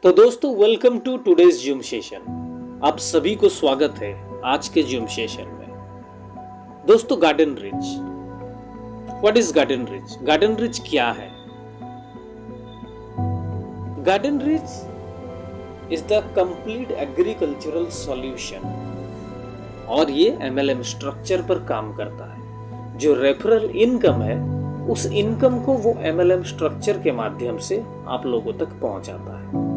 तो दोस्तों welcome to today's Zoom session. आप सभी को स्वागत है आज के जूम सेशन में। दोस्तों garden rich, what is garden rich? Garden Rich क्या है? Garden Rich is the complete agricultural solution और ये एमएलएम स्ट्रक्चर पर काम करता है। जो रेफरल इनकम है उस इनकम को वो एमएलएम स्ट्रक्चर के माध्यम से आप लोगों तक पहुंचाता है।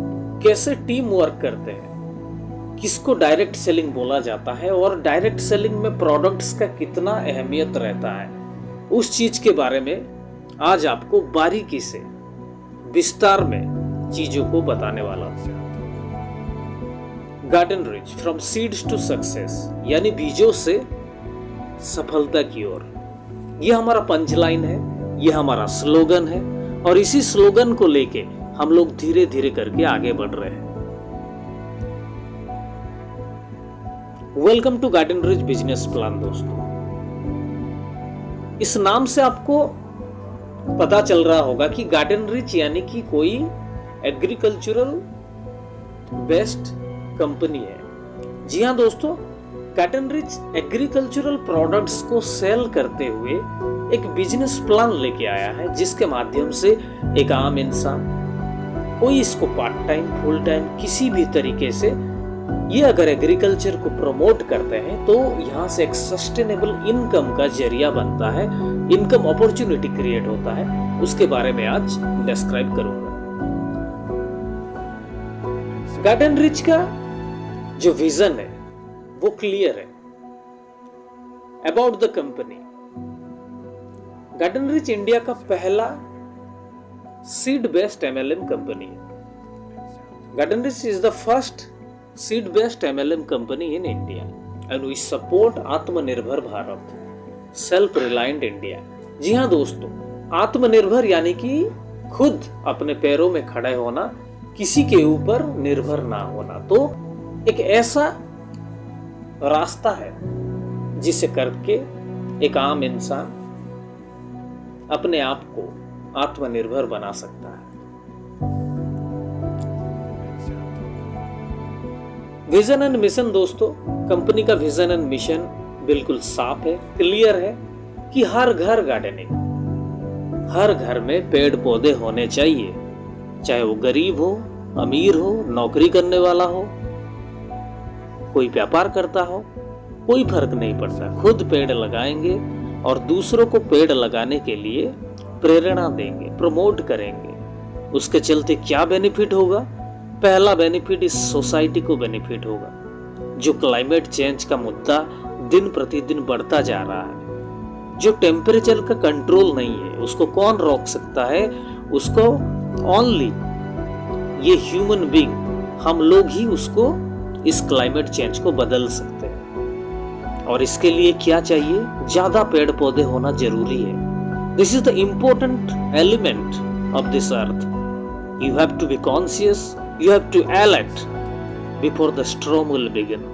कैसे टीम वर्क करते हैं, किसको डायरेक्ट सेलिंग बोला जाता है और डायरेक्ट सेलिंग में प्रोडक्ट्स का कितना अहमियत रहता है, उस चीज के बारे में आज आपको बारीकी से विस्तार में चीजों को बताने वाला हूं। Garden Rich from seeds to success, यानी बीजों से सफलता की ओर। यह हमारा पंचलाइन है, यह हमारा स्लोगन है और इसी स्लोगन को लेके हम लोग धीरे धीरे करके आगे बढ़ रहे हैं। Welcome to Garden Rich business plan. दोस्तों इस नाम से आपको पता चल रहा होगा कि गार्डन रिच यानी कि कोई एग्रीकल्चरल बेस्ड कंपनी है। जी हां दोस्तों, गार्डन रिच एग्रीकल्चरल प्रोडक्ट्स को सेल करते हुए एक बिजनेस प्लान लेके आया है, जिसके माध्यम से एक आम इंसान, कोई इसको पार्ट टाइम फुल टाइम किसी भी तरीके से ये अगर एग्रीकल्चर को प्रमोट करते हैं तो यहाँ से एक सस्टेनेबल इनकम का जरिया बनता है, इनकम अपॉर्चुनिटी क्रिएट होता है। उसके बारे में आज डिस्क्राइब करूंगा। गार्डन रिच का जो विजन है वो क्लियर है। About the company, Garden Rich India का पहला सीड बेस्ड एमएलएम कंपनी है। Garden Rich is the first seed based MLM company in India and we support Atmanirbhar Bharat, self reliant India. जी हाँ दोस्तों, आत्मनिर्भर यानी कि खुद अपने पैरों में खड़े होना, किसी के ऊपर निर्भर ना होना। तो एक ऐसा रास्ता है जिसे करके एक आम इंसान अपने आप को आत्मनिर्भर बना सकता है। विजन एंड मिशन दोस्तों, कंपनी का विजन एंड मिशन बिल्कुल साफ है, क्लियर है कि हर घर गार्डनिंग, हर घर में पेड़ पौधे होने चाहिए, चाहे वो गरीब हो, अमीर हो, नौकरी करने वाला हो, कोई व्यापार करता हो, कोई फर्क नहीं पड़ता। खुद पेड़ लगाएंगे और दूसरों को पेड़ लगाने के लिए प्रेरणा देंगे, प्रमोट करेंगे। उसके चलते क्या बेनिफिट होगा? पहला बेनिफिट इस सोसाइटी को बेनिफिट होगा। जो क्लाइमेट चेंज का मुद्दा दिन प्रतिदिन बढ़ता जा रहा है, जो टेम्परेचर का कंट्रोल नहीं है, उसको कौन रोक सकता है? उसको ओनली ये ह्यूमन बीइंग, हम लोग ही उसको, इस क्लाइमेट चेंज को बदल सकते हैं। और इसके लिए क्या चाहिए? ज्यादा पेड़ पौधे होना जरूरी है। This is the important element of this earth. You have to be conscious, you have to alert before the storm will begin.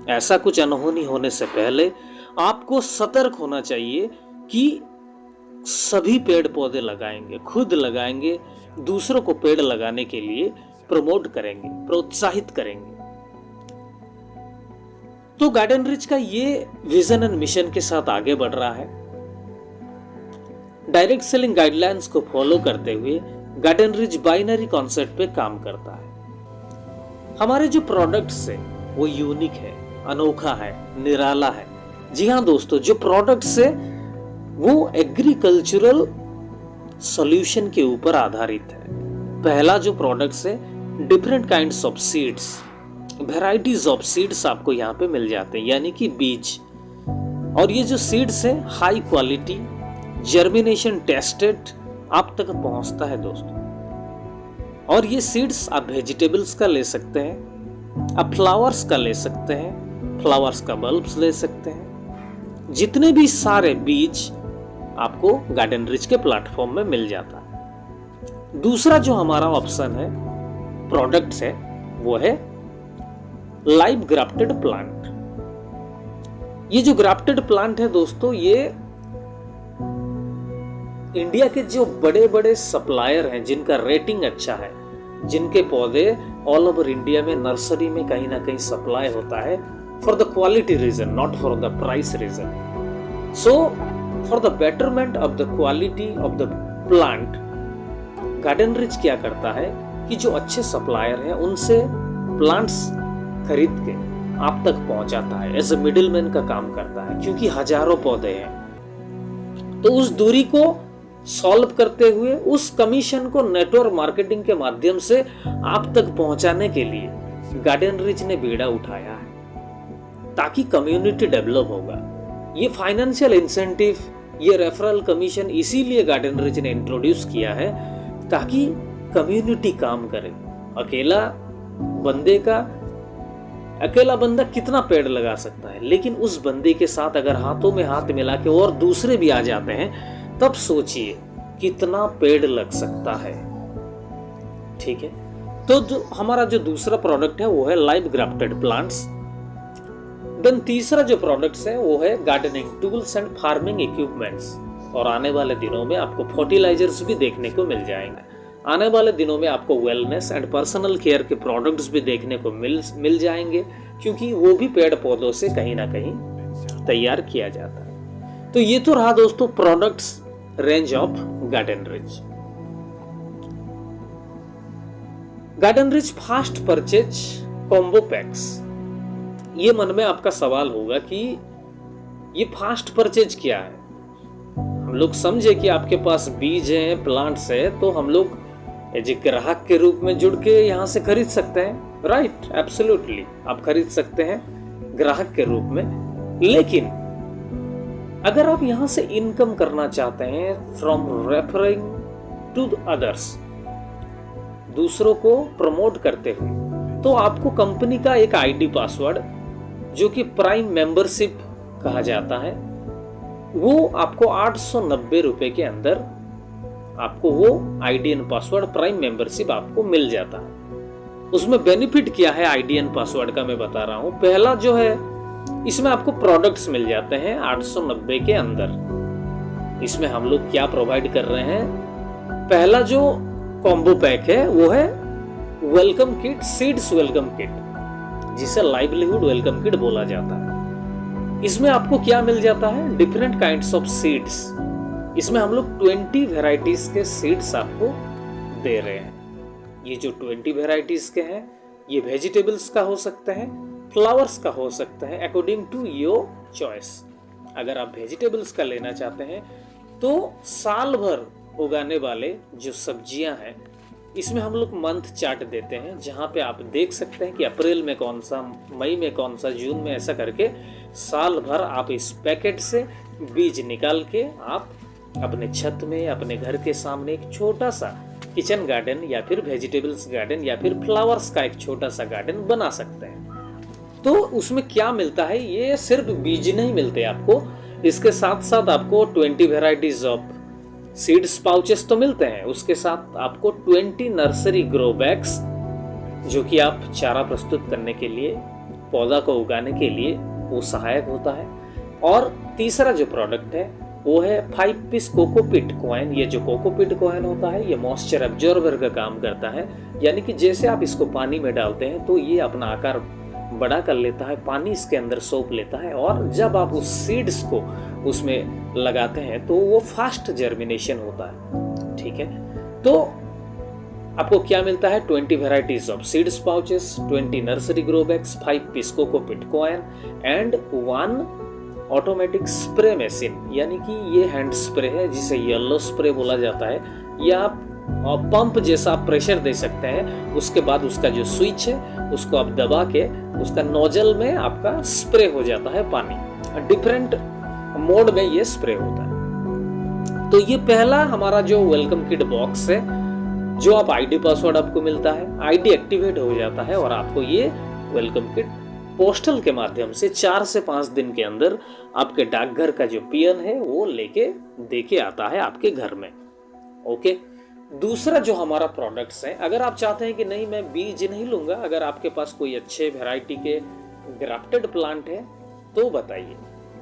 ऐसा कुछ अनहोनी होने से पहले आपको सतर्क होना चाहिए कि सभी पेड़ पौधे लगाएंगे, खुद लगाएंगे, दूसरों को पेड़ लगाने के लिए प्रमोट करेंगे, प्रोत्साहित करेंगे। तो गार्डन रिच का ये विजन एंड मिशन के साथ आगे बढ़ रहा है। डायरेक्ट सेलिंग गाइडलाइंस को फॉलो करते हुए गार्डन रिच बाइनरी कॉन्सेप्ट पे काम करता है। हमारे जो प्रोडक्ट्स है वो यूनिक है, अनोखा है, निराला है। जी हाँ दोस्तों, जो प्रोडक्ट्स है वो एग्रीकल्चरल सॉल्यूशन के ऊपर आधारित है। पहला जो प्रोडक्ट्स है, different kinds of seeds, varieties of seeds आपको यहाँ पे मिल जाते हैं, यानी कि बीज। और ये जो सीड्स है हाई क्वालिटी, जर्मिनेशन टेस्टेड आप तक पहुंचता है दोस्तों। और ये सीड्स आप वेजिटेबल्स का ले सकते हैं, आप फ्लावर्स का ले सकते हैं, फ्लावर्स का बल्ब्स ले सकते हैं। जितने भी सारे बीज आपको गार्डन रिच के प्लेटफॉर्म में मिल जाता है। दूसरा जो हमारा ऑप्शन है, प्रोडक्ट्स है, वो है लाइव ग्राफ्टेड प्लांट। ये जो ग्राफ्टेड प्लांट है दोस्तों, ये इंडिया के जो बड़े बड़े सप्लायर हैं जिनका रेटिंग अच्छा है, जिनके पौधे ऑल ओवर इंडिया में नर्सरी में कहीं ना कहीं सप्लाई होता है for the quality reason, not for the price reason. So for the betterment of the quality of the plant, Garden Rich क्या करता है कि जो अच्छे सप्लायर हैं उनसे प्लांट्स खरीद के आप तक पहुंचाता है, एज ए मिडिलमैन का काम करता है, क्योंकि हजारों पौधे हैं। तो उस दूरी को सॉल्व करते हुए उस कमीशन को नेटवर्क मार्केटिंग के माध्यम से आप तक पहुंचाने के लिए गार्डन रिच ने बीड़ा उठाया है, ताकि कम्युनिटी डेवलप होगा। ये फाइनेंशियल इंसेंटिव, ये रेफरल कमीशन इसीलिए गार्डन रिच ने इंट्रोड्यूस किया है ताकि कम्युनिटी काम करे। अकेला बंदा कितना पेड़ लगा सकता है, लेकिन उस बंदे के साथ अगर हाथों में हाथ मिला के और दूसरे भी आ जाते हैं, तब सोचिए कितना पेड़ लग सकता है। ठीक है, तो हमारा जो दूसरा प्रोडक्ट है वो है लाइव ग्राफ्टेड प्लांट्स। देन तीसरा जो प्रोडक्ट्स है वो है gardening tools and farming equipments. और आने वाले दिनों में आपको फर्टिलाइजर्स भी देखने को मिल जाएंगे। आने वाले दिनों में आपको वेलनेस एंड पर्सनल केयर के प्रोडक्ट्स भी देखने को मिल जाएंगे, क्योंकि वो भी पेड़ पौधों से कहीं ना कहीं तैयार किया जाता है। तो ये तो रहा दोस्तों products range of garden rich. Garden rich fast purchase combo PACS. ये मन में आपका सवाल होगा कि ये फास्ट परचेज क्या है। हम लोग समझे कि आपके पास बीज हैं, प्लांट्स है, तो हम लोग एज ए ग्राहक के रूप में जुड़ के यहाँ से खरीद सकते हैं। राइट, एब्सोल्युटली आप खरीद सकते हैं ग्राहक के रूप में। लेकिन अगर आप यहाँ से इनकम करना चाहते हैं फ्रॉम रेफरिंग टू अदर्स, दूसरों को प्रमोट करते हुए, तो आपको कंपनी का एक आईडी पासवर्ड जो कि प्राइम मेंबरशिप कहा जाता है, वो आपको 890 रुपए के अंदर आपको वो ID and password prime membership आपको मिल जाता है। उसमें बेनिफिट क्या है आईडी एंड पासवर्ड का मैं बता रहा हूं। पहला जो है, इसमें आपको प्रोडक्ट्स मिल जाते हैं 890 के अंदर। इसमें हम लोग क्या प्रोवाइड कर रहे हैं, पहला जो कॉम्बो पैक है वो है welcome kit, seeds welcome kit, जिसे लाइवलीहुड वेलकम किट बोला जाता है। इसमें आपको क्या मिल जाता है, डिफरेंट काइंड्स ऑफ सीड्स। इसमें हम लोग 20 वेराइटीज के सीड्स आपको दे रहे हैं। ये जो 20 वेराइटीज के हैं, ये वेजिटेबल्स का हो सकता है, फ्लावर्स का हो सकता है, अकॉर्डिंग टू योर चॉइस। अगर आप वेजिटेबल्स का लेना चाहते हैं तो साल भर उगाने वाले जो सब्जियां हैं, इसमें हम लोग मंथ चार्ट देते हैं, जहां पे आप देख सकते हैं कि अप्रैल में कौन सा, मई में कौन सा, जून में, ऐसा करके साल भर आप इस पैकेट से बीज निकाल के आप अपने छत में, अपने घर के सामने एक छोटा सा किचन गार्डन या फिर वेजिटेबल्स गार्डन या फिर फ्लावर्स का एक छोटा सा गार्डन बना सकते हैं। तो उसमें क्या मिलता है, ये सिर्फ बीज नहीं मिलते आपको, इसके साथ साथ आपको 20 वेराइटीज ऑफ सीड्स पाउचेस तो मिलते हैं। उसके साथ आपको 20 नर्सरी ग्रो बैग्स, जो कि आप चारा प्रस्तुत करने के लिए, पौधा को उगाने के लिए वो सहायक होता है। और तीसरा जो प्रोडक्ट है वो है 5 पीस कोकोपीट कॉइन। ये जो कोकोपीट कॉइन होता है, ये मॉइस्चर एब्जॉर्बर का काम करता है, यानी कि जैसे आप इसको पानी में डालते हैं तो ये अपना आकार बड़ा कर लेता है, पानी इसके अंदर सोख लेता है, और जब आप उस सीड्स को उसमें लगाते हैं तो वो फास्ट जर्मिनेशन होता है। ठीक है, तो आपको क्या मिलता है, 20 varieties of seeds pouches, 20 nursery grow bags, 5 piece cocopeat coin and 1 automatic spray machine, यानी कि ये हैंड स्प्रे है जिसे येलो स्प्रे बोला जाता है। या आप पंप जैसा आप प्रेशर दे सकते हैं, उसके बाद उसका जो स्विच है उसको आप दबा के उसका नोजल में आपका स्प्रे हो जाता है पानी। डिफरेंट मोड में ये स्प्रे होता है। तो ये पहला हमारा जो वेलकम किट बॉक्स है, जो आप आईडी पासवर्ड आपको मिलता है, आईडी एक्टिवेट हो जाता है और आपको ये वेलकम किट पोस्टल के माध्यम से 4 से 5 दिन के अंदर आपके डाकघर का जो पियन है वो लेके देके आता है आपके घर में। ओके, दूसरा जो हमारा प्रोडक्ट्स है, अगर आप चाहते हैं कि नहीं मैं बीज नहीं लूंगा, अगर आपके पास कोई अच्छे वैरायटी के ग्राफ्टेड प्लांट है तो बताइए।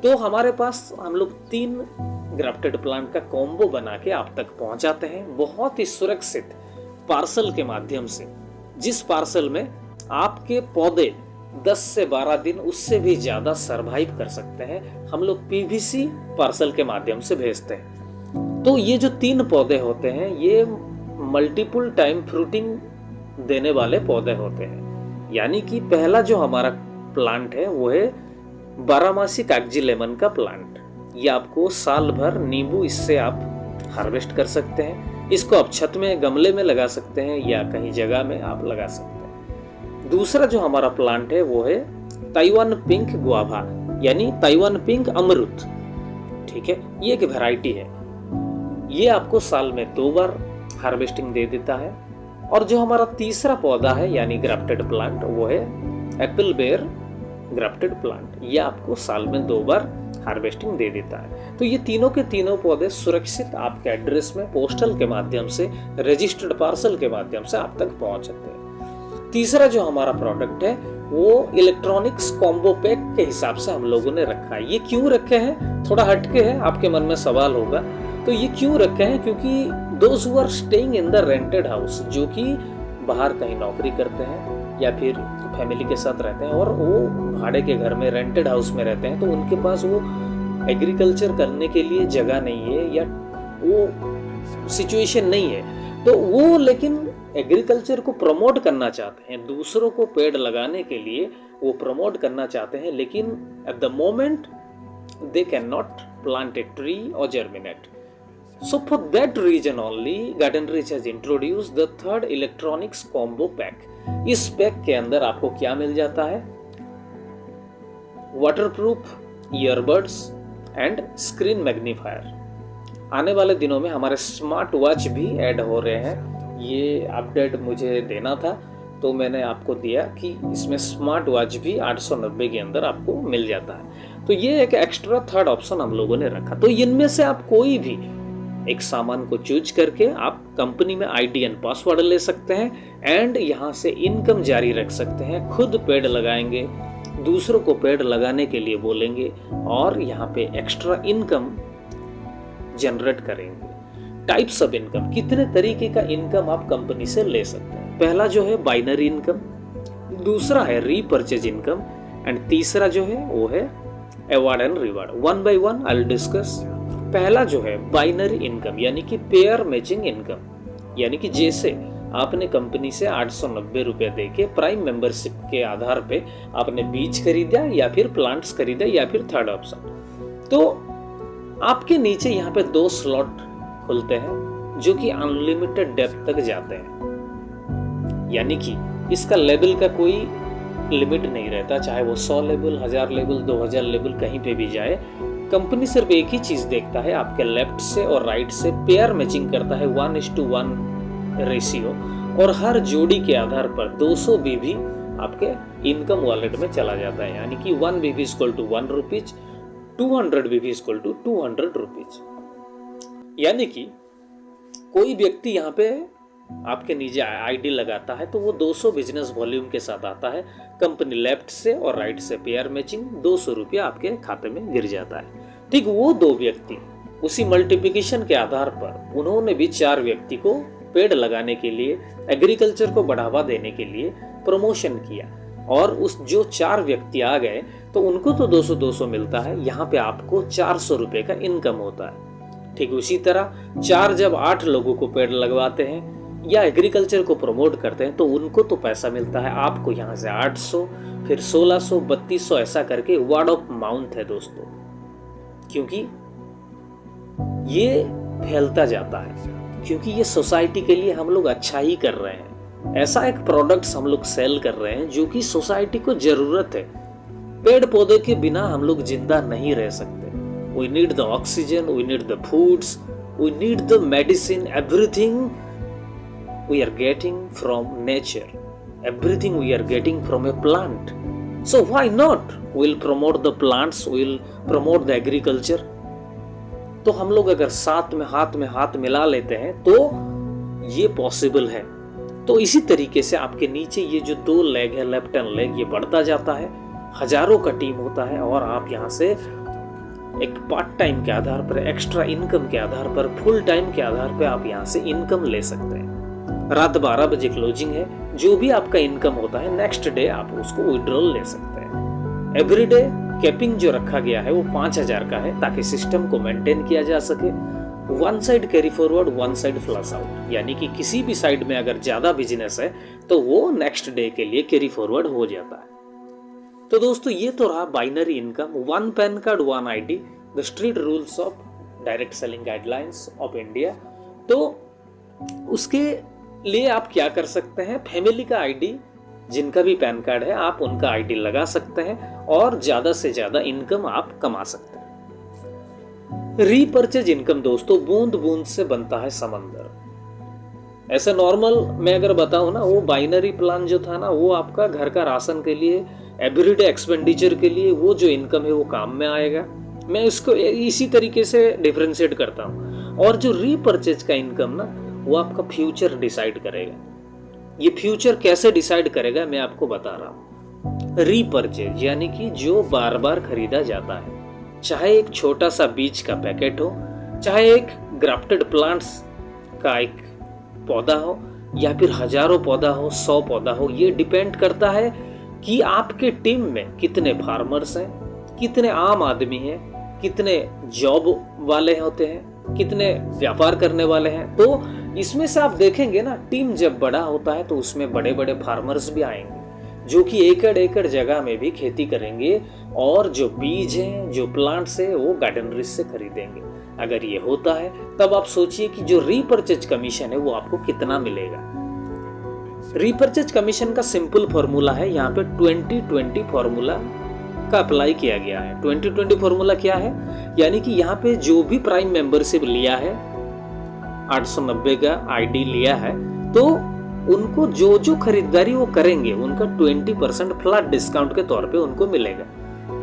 तो हमारे पास हम लोग 3 ग्राफ्टेड प्लांट का कॉम्बो बना के आप तक पहुंचाते हैं, बहुत ही सुरक्षित पार्सल के माध्यम से, जिस पार्सल में आपके पौधे 10 से 12 दिन उससे भी ज्यादा सरवाइव कर सकते हैं, हम लोग पीवीसी पार्सल के माध्यम से भेजते हैं। तो ये जो 3 पौधे होते हैं ये मल्टीपल टाइम फ्रूटिंग देने वाले पौधे होते हैं। यानी कि पहला जो हमारा प्लांट है वो है बारहमासी कागजी लेमन का प्लांट। ये आपको साल भर नींबू इससे आप हार्वेस्ट कर सकते हैं। इसको आप छत में गमले में लगा सकते हैं या कहीं जगह में आप लगा सकते हैं। दूसरा जो हमारा प्लांट है वो है ताइवान पिंक गुआवा, यानी ताइवान पिंक अमरूद। ठीक है, ये एक वैरायटी है। ये आपको साल में 2 बार हार्वेस्टिंग दे देता है। और जो हमारा तीसरा पौधा है यानी ग्राफ्टेड प्लांट वो है एप्पल बेयर ग्राफ्टेड प्लांट। ये आपको साल में 2 बार हार्वेस्टिंग दे देता है। तो ये तीनों के तीनों पौधे सुरक्षित आपके एड्रेस में पोस्टल के माध्यम से, रजिस्टर्ड पार्सल के माध्यम से आप तक पहुंच जाते हैं। तीसरा जो हमारा प्रोडक्ट है वो इलेक्ट्रॉनिक्स कॉम्बो पैक के हिसाब से हम लोगों ने रखा है। ये क्यों रखे हैं, थोड़ा हटके है, आपके मन में सवाल होगा। तो ये क्यों रखे हैं, क्योंकि those who are staying in the rented house, जो कि बाहर कहीं नौकरी करते हैं या फिर फैमिली के साथ रहते हैं और वो भाड़े के घर में रेंटेड हाउस में रहते हैं, तो उनके पास वो एग्रीकल्चर करने के लिए जगह नहीं है या वो सिचुएशन नहीं है। तो वो लेकिन एग्रीकल्चर को प्रमोट करना चाहते हैं, दूसरों को पेड़ लगाने के लिए वो प्रमोट करना चाहते हैं, लेकिन at the moment they can not plant a tree और germinate. So for that reason only Garden Rich has introduced the third electronics combo pack। इस पैक के अंदर आपको क्या मिल जाता है, waterproof earbuds and screen magnifier. आने वाले दिनों में हमारे स्मार्ट वॉच भी ऐड हो रहे हैं। ये अपडेट मुझे देना था तो मैंने आपको दिया कि इसमें स्मार्ट वॉच भी 890 के अंदर आपको मिल जाता है। तो ये एक एक्स्ट्रा थर्ड ऑप्शन हम लोगों ने रखा। तो इनमें से आप कोई भी एक सामान को चूज करके आप कंपनी में आईडी एंड पासवर्ड ले सकते हैं एंड यहाँ से इनकम जारी रख सकते हैं। खुद पेड़ लगाएंगे, दूसरों को पेड़ लगाने के लिए बोलेंगे और यहाँ पे एक्स्ट्रा इनकम जनरेट करेंगे। टाइप्स ऑफ इनकम, कितने तरीके का इनकम आप कंपनी से ले सकते हैं। पहला जो है बाइनरी इनकम, दूसरा है रीपरचेज इनकम एंड तीसरा जो है वो है award and reward. One by one I will discuss. पहला जो है बाइनरी इनकम यानी कि पेयर मैचिंग इनकम, यानी कि जैसे आपने कंपनी से 890 रुपए देके प्राइम मेंबरशिप के आधार पे आपने बीज खरीदा या फिर प्लांट्स खरीदा या फिर थर्ड ऑप्शन, तो आपके नीचे यहाँ पे 2 स्लॉट खुलते हैं जो कि अनलिमिटेड डेप्थ तक जाते हैं। यानी कि इसका लेवल का कोई लिमिट नहीं रहता, चाहे वो 100 लेवल, 1000 लेवल, 2000 लेवल कहीं पे भी जाए। कंपनी सिर्फ एक ही चीज देखता है, आपके लेफ्ट से और राइट से पेयर मैचिंग करता है 1:1 रेशियो, और हर जोड़ी के आधार पर 200 बीबी आपके इनकम वॉलेट में चला जाता है। यानी कि 1 BB equal to 1 rupees, 200 BB equal to 200 rupees. यानी कि कोई व्यक्ति यहाँ पे आपके नीचे आईडी लगाता है तो वो 200 बिजनेस वॉल्यूम के साथ आता है। कंपनी लेफ्ट से और राइट से पेयर मैचिंग 200 रुपया आपके खाते में गिर जाता है। ठीक वो 2 व्यक्ति उसी मल्टीप्लिकेशन के आधार पर उन्होंने भी 4 व्यक्ति को पेड़ लगाने के लिए, एग्रीकल्चर को बढ़ावा देने के लिए प्रमोशन किया और उस जो 4 व्यक्ति आ गए तो उनको तो 200-200 मिलता है। यहाँ पे आपको 400 रुपए का इनकम होता है। ठीक उसी तरह 4 जब 8 लोगों को पेड़ लगवाते हैं या एग्रीकल्चर को प्रमोट करते हैं तो उनको तो पैसा मिलता है। आपको यहाँ से 800, फिर 1600, 3200 ऐसा करके वर्ड ऑफ माउथ है दोस्तों, क्योंकि ये फैलता जाता है, क्योंकि ये सोसाइटी के लिए हम लोग अच्छा ही कर रहे हैं। ऐसा एक प्रोडक्ट्स हम लोग सेल कर रहे हैं जो कि सोसाइटी को जरूरत है। पेड़ पौधे के बिना हम लोग जिंदा नहीं रह सकते। We need the oxygen, we need the foods, we need the medicine, everything we are getting from nature, everything we are getting from a plant. So why not we'll promote the plants, we'll promote the agriculture। तो हम लोग अगर साथ में हाथ मिला लेते हैं तो ये पॉसिबल है। तो इसी तरीके से आपके नीचे ये जो 2 लेग है, लेफ्ट एंड लेग, ये बढ़ता जाता है। हजारों का टीम होता है और आप यहाँ से एक पार्ट टाइम के आधार पर, एक्स्ट्रा इनकम के आधार पर, फुल टाइम के आधार पर आप यहाँ से इनकम ले सकते हैं। रात 12 बजे क्लोजिंग है। जो भी आपका इनकम होता है नेक्स्ट डे आप उसको विड्रॉल ले सकते हैं। एवरीडे कैपिंग जो रखा गया है वो 5000 का है ताकि सिस्टम को मेंटेन किया जा सके। One side carry forward, one side flush out, यानी कि किसी भी साइड में अगर ज्यादा बिजनेस है तो वो नेक्स्ट डे के लिए कैरी फॉरवर्ड हो जाता है। तो दोस्तों ये तो रहा binary income, one pan card one ID, the street rules of direct selling guidelines of India. तो उसके लिए आप क्या कर सकते हैं, फैमिली का आईडी, जिनका भी पैन कार्ड है आप उनका आईडी लगा सकते हैं और ज्यादा से ज्यादा इनकम आप कमा सकते हैं। रीपर्चेज इनकम दोस्तों, बूंद बूंद से बनता है समंदर। ऐसे नॉर्मल मैं अगर बताऊं ना, वो बाइनरी प्लान जो था ना, वो आपका घर का राशन के लिए, एवरीडे एक्सपेंडिचर के लिए वो जो इनकम है वो काम में आएगा। मैं इसको इसी तरीके से डिफरेंशिएट करता हूँ। और जो रीपर्चेज का इनकम ना, वो आपका फ्यूचर डिसाइड करेगा। ये फ्यूचर कैसे डिसाइड करेगा मैं आपको बता रहा हूँ। रीपर्चेज यानी कि जो बार बार खरीदा जाता है, चाहे एक छोटा सा बीज का पैकेट हो, चाहे एक ग्राफ्टेड प्लांट्स का एक पौधा हो, या फिर हजारों पौधा हो, 100 पौधा हो, ये डिपेंड करता है कि आपके टीम में कितने फार्मर्स हैं, कितने आम आदमी हैं, कितने जॉब वाले होते हैं, कितने व्यापार करने वाले हैं। तो इसमें से आप देखेंगे ना, टीम जब बड़ा होता है तो उसमें बड़े बड़े फार्मर्स भी आएंगे जो कि एकड़ एकड़ जगह में भी खेती करेंगे और जो बीज हैं, जो प्लांट्स है, वो गार्डनरीज से खरीदेंगे। अगर ये होता है तब आप सोचिए कि जो रीपर्चेज कमीशन है वो आपको कितना मिलेगा। रीपर्चेज कमीशन का सिंपल फॉर्मूला है, यहाँ पे 20-20 फॉर्मूला का अप्लाई किया गया है। 20-20 फॉर्मूला क्या है, यानी कि यहाँ पे जो भी प्राइम मेंबरशिप लिया है, 890 का आईडी लिया है, तो उनको जो जो खरीदारी वो करेंगे उनका 20% फ्लैट डिस्काउंट के तौर पे उनको मिलेगा।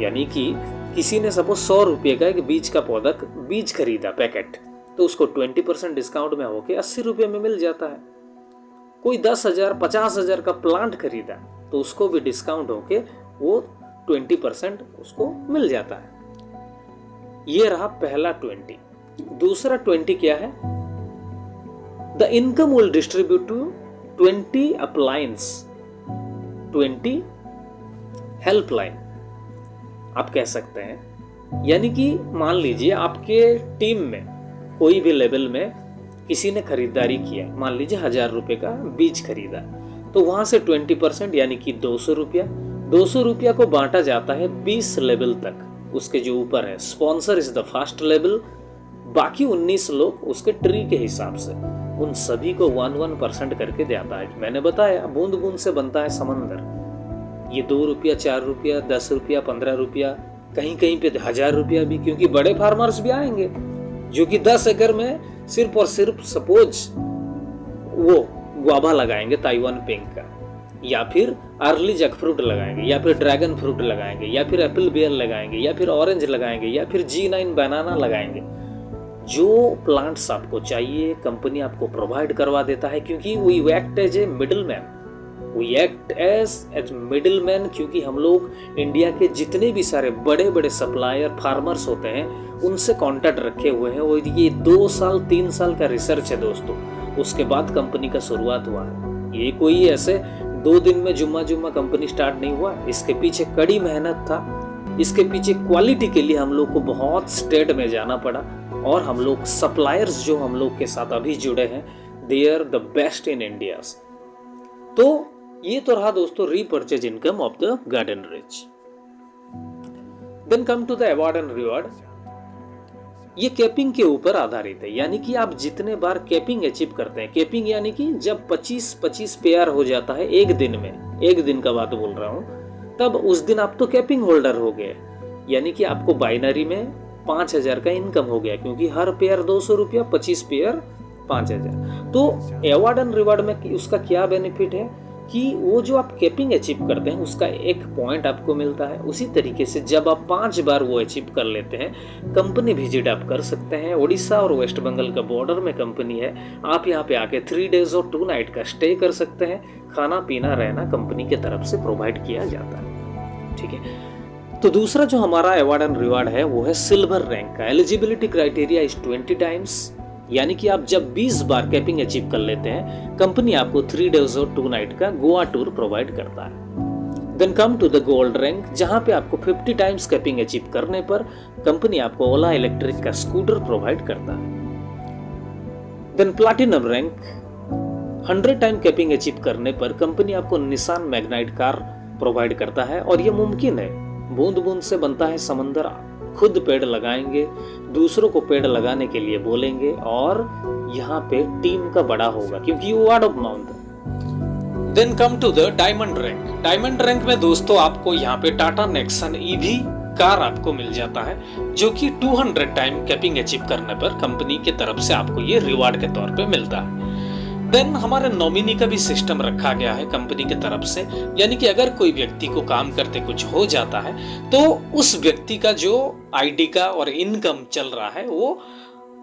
यानी कि किसी ने सपोज 100 रुपये का एक बीज का पौधा, बीज खरीदा पैकेट, तो उसको 20% डिस्काउंट में होके 80 रुपये में मिल जाता है। कोई 10,000 50,000 का प्लांट खरीदा तो उसको भी डिस्काउंट होके वो 20% उसको मिल जाता है। ये रहा पहला 20। दूसरा 20 क्या है, the income will distribute to 20 appliance, 20 helpline आप कह सकते हैं। यानी कि मान लीजिए आपके टीम में कोई भी लेवल में किसी ने खरीदारी किया, मान लीजिए 1000 रुपये का बीज खरीदा, तो वहां से 20% यानी कि 200 रुपया, 200 रुपया को बांटा जाता है 20 लेवल तक। उसके जो ऊपर है sponsor is the first level, बाकी 19 लोग उसके ट्री के हिसाब से उन सभी को 1-1% करके देता है। मैंने बताया बूंद बूंद से बनता है समंदर। ये 2 रुपया, 4 रुपया, 10 रुपया, 15 रुपया, कहीं कहीं पे 1000 रुपया भी, क्योंकि बड़े फार्मर्स भी आएंगे जो कि 10 एकड़ में सिर्फ और सिर्फ सपोज वो गुआवा लगाएंगे ताइवान पिंक का, या फिर अर्ली जैक फ्रूट लगाएंगे, या फिर ड्रैगन फ्रूट लगाएंगे, या फिर एप्पल बेयर लगाएंगे, या फिर ऑरेंज लगाएंगे, या फिर G9 बनाना लगाएंगे। जो प्लांट्स आपको चाहिए कंपनी आपको प्रोवाइड करवा देता है, क्योंकि we act as a middle man, we act as middle man, क्योंकि हम लोग इंडिया के जितने भी सारे बड़े बड़े सप्लायर फार्मर्स होते हैं उनसे कांटेक्ट रखे हुए हैं। वो ये 2 साल 3 साल का रिसर्च है दोस्तों, उसके बाद कंपनी का शुरुआत हुआ है। ये कोई ऐसे 2 दिन में जुम्मा कंपनी स्टार्ट नहीं हुआ, इसके पीछे कड़ी मेहनत था। इसके पीछे क्वालिटी के लिए हम लोग को बहुत स्टेट में जाना पड़ा, और हम लोग सप्लायर्स जो हम लोग के साथ अभी जुड़े हैं, they are the best in India. तो ये तो रहा दोस्तों repurchase income of the gardeneries. Then come to the award and reward. ये कैपिंग के ऊपर आधारित है, यानी कि आप जितने बार कैपिंग अचीव करते हैं, कैपिंग यानी कि जब 25 पेयर हो जाता है एक दिन में, एक दिन का बात बोल रहा हूं, तब उस दिन आप तो कैपिंग होल्डर हो गए। यानी कि आपको बाइनरी में 5000 का इनकम हो गया, क्योंकि हर पेयर 200 रुपया, 25 पेयर 5000। तो अवार्ड एंड रिवॉर्ड में उसका क्या बेनिफिट है कि वो जो आप कैपिंग अचीव करते हैं उसका एक पॉइंट आपको मिलता है। उसी तरीके से जब आप 5 बार वो अचीव कर लेते हैं, कंपनी विजिट आप कर सकते हैं। उड़ीसा और वेस्ट बंगाल का बॉर्डर में कंपनी है, आप यहाँ पे आके 3 डेज और 2 नाइट का स्टे कर सकते हैं। खाना पीना रहना कंपनी के तरफ से प्रोवाइड किया जाता है, ठीक है। तो दूसरा जो हमारा अवार्ड एंड रिवार्ड है वो है सिल्वर रैंक का। एलिजिबिलिटी क्राइटेरिया इज 20 टाइम्स यानी कि आप जब 20 बार कैपिंग अचीव कर लेते हैं, कंपनी आपको 3 डेज और 2 नाइट का गोवा टूर प्रोवाइड करता है। Then come to the gold rank, जहां पे आपको 50 टाइम्स कैपिंग अचीव करने पर कंपनी आपको ओला इलेक्ट्रिक का स्कूटर प्रोवाइड करता है। Then platinum rank, 100 time capping achieve करने पर कंपनी आपको निसान मैग्नाइट कार प्रोवाइड करता है। और ये मुमकिन है, बूंद बूंद से बनता है समंदर। खुद पेड़ लगाएंगे, दूसरों को पेड़ लगाने के लिए बोलेंगे, और यहाँ पे टीम का बड़ा होगा क्योंकि वो वर्ड ऑफ माउथ है। Then come to the diamond rank. Diamond rank में दोस्तों आपको यहाँ पे टाटा नेक्सन ईवी कार आपको मिल जाता है, जो कि 200 टाइम कैपिंग अचीव करने पर कंपनी की तरफ से आपको ये रिवार्ड के तौर पे मिलता है। देन हमारे नॉमिनी का भी सिस्टम रखा गया है कंपनी की तरफ से, यानी कि अगर कोई व्यक्ति को काम करते कुछ हो जाता है तो उस व्यक्ति का जो आईडी का और इनकम चल रहा है वो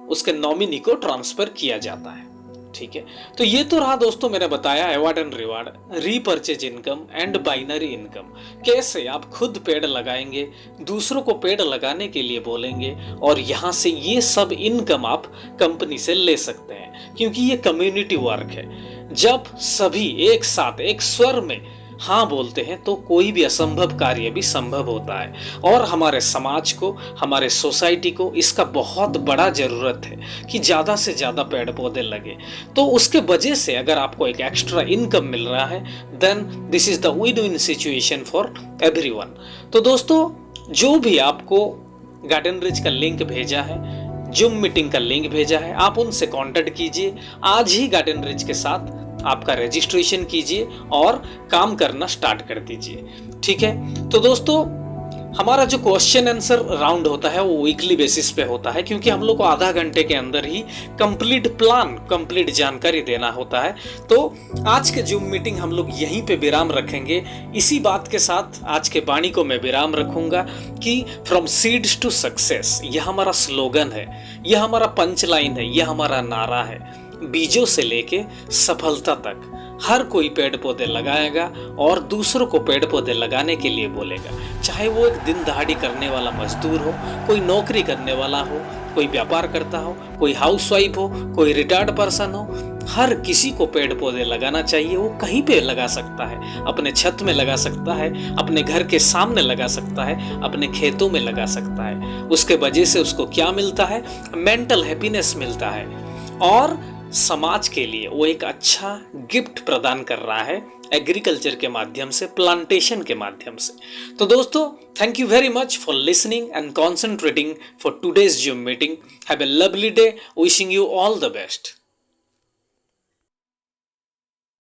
उसके नॉमिनी को ट्रांसफर किया जाता है। ठीक है, तो ये तो रहा दोस्तों मैंने बताया award and reward, repurchase income and binary income. कैसे आप खुद पेड़ लगाएंगे, दूसरों को पेड़ लगाने के लिए बोलेंगे, और यहाँ से ये सब इनकम आप कंपनी से ले सकते हैं, क्योंकि ये कम्युनिटी वर्क है। जब सभी एक साथ एक स्वर में हाँ बोलते हैं तो कोई भी असंभव कार्य भी संभव होता है। और हमारे समाज को, हमारे सोसाइटी को इसका बहुत बड़ा जरूरत है कि ज़्यादा से ज़्यादा पेड़ पौधे लगे। तो उसके वजह से अगर आपको एक एक्स्ट्रा इनकम मिल रहा है, then this is the win win situation for everyone. तो दोस्तों, जो भी आपको गार्डन रिच का लिंक भेजा है, जूम मीटिंग का लिंक भेजा है, आप उनसे कांटेक्ट कीजिए। आज ही गार्डन रिच के साथ आपका रजिस्ट्रेशन कीजिए और काम करना स्टार्ट कर दीजिए। ठीक है, तो दोस्तों हमारा जो क्वेश्चन आंसर राउंड होता है वो वीकली बेसिस पे होता है, क्योंकि हम लोग को आधा घंटे के अंदर ही कंप्लीट प्लान, कंप्लीट जानकारी देना होता है। तो आज के जूम मीटिंग हम लोग यहीं पे विराम रखेंगे। इसी बात के साथ आज के वाणी को मैं विराम रखूंगा कि फ्रॉम सीड्स टू सक्सेस, यह हमारा स्लोगन है, यह हमारा पंच लाइन है, यह हमारा नारा है। बीजों से लेके सफलता तक हर कोई पेड़ पौधे लगाएगा और दूसरों को पेड़ पौधे लगाने के लिए बोलेगा। चाहे वो एक दिन दहाड़ी करने वाला मजदूर हो, कोई नौकरी करने वाला हो, कोई व्यापार करता हो, कोई हाउसवाइफ हो, कोई रिटायर्ड पर्सन हो, हर किसी को पेड़ पौधे लगाना चाहिए। वो कहीं पे लगा सकता है, अपने छत में लगा सकता है, अपने घर के सामने लगा सकता है, अपने खेतों में लगा सकता है। उसके वजह से उसको क्या मिलता है? मेंटल हैप्पीनेस मिलता है, और समाज के लिए वो एक अच्छा गिफ्ट प्रदान कर रहा है एग्रीकल्चर के माध्यम से, प्लांटेशन के माध्यम से। तो दोस्तों, thank you very much for listening and concentrating for today's zoom meeting. Have a lovely day, wishing you all the best.